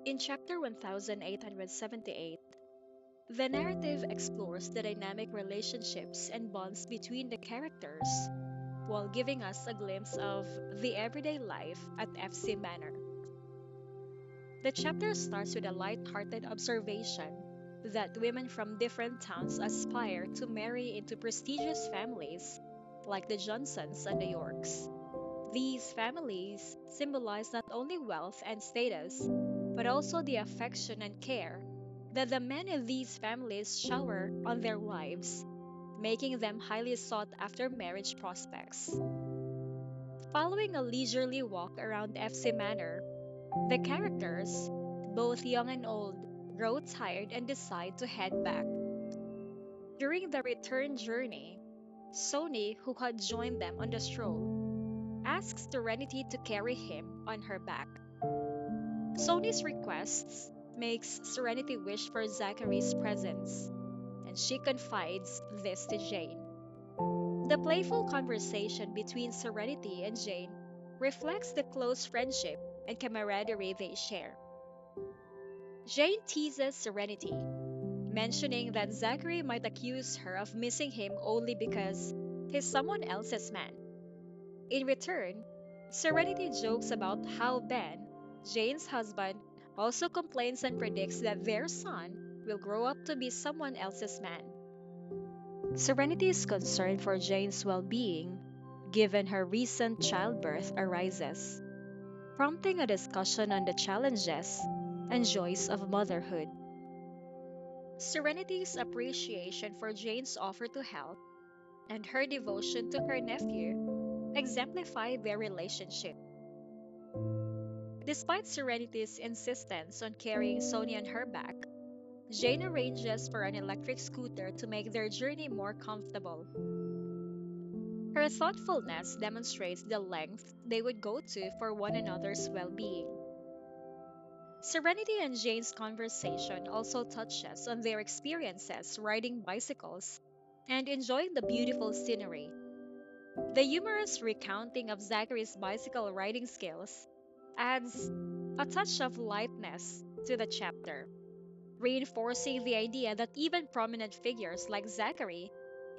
In chapter 1878, the narrative explores the dynamic relationships and bonds between the characters while giving us a glimpse of the everyday life at FC Manor. The chapter starts with a light-hearted observation that women from different towns aspire to marry into prestigious families like the Johnsons and the Yorks. These families symbolize not only wealth and status, but also the affection and care that the men in these families shower on their wives, making them highly sought after marriage prospects. Following a leisurely walk around FC Manor, the characters, both young and old, grow tired and decide to head back. During the return journey, Sony, who had joined them on the stroll, asks Serenity to carry him on her back. Sony's requests makes Serenity wish for Zachary's presence, and she confides this to Jane. The playful conversation between Serenity and Jane reflects the close friendship and camaraderie they share. Jane teases Serenity, mentioning that Zachary might accuse her of missing him only because he's someone else's man. In return, Serenity jokes about how Ben, Jane's husband, also complains and predicts that their son will grow up to be someone else's man. Serenity's concern for Jane's well being, given her recent childbirth, arises, prompting a discussion on the challenges and joys of motherhood. Serenity's appreciation for Jane's offer to help and her devotion to her nephew exemplify their relationship. Despite Serenity's insistence on carrying Sonia on her back, Jane arranges for an electric scooter to make their journey more comfortable. Her thoughtfulness demonstrates the length they would go to for one another's well being. Serenity and Jane's conversation also touches on their experiences riding bicycles and enjoying the beautiful scenery. The humorous recounting of Zachary's bicycle riding skills adds a touch of lightness to the chapter, reinforcing the idea that even prominent figures like Zachary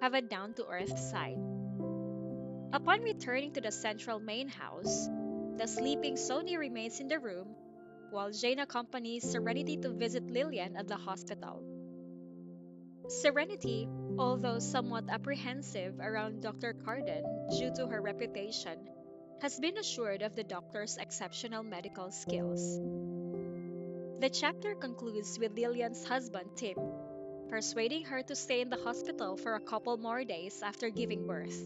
have a down to earth side. Upon returning to the central main house, the sleeping Sony remains in the room while Jane accompanies Serenity to visit Lillian at the hospital. Serenity, although somewhat apprehensive around Dr. Carden due to her reputation, has been assured of the doctor's exceptional medical skills. The chapter concludes with Lillian's husband, Tim, persuading her to stay in the hospital for a couple more days after giving birth.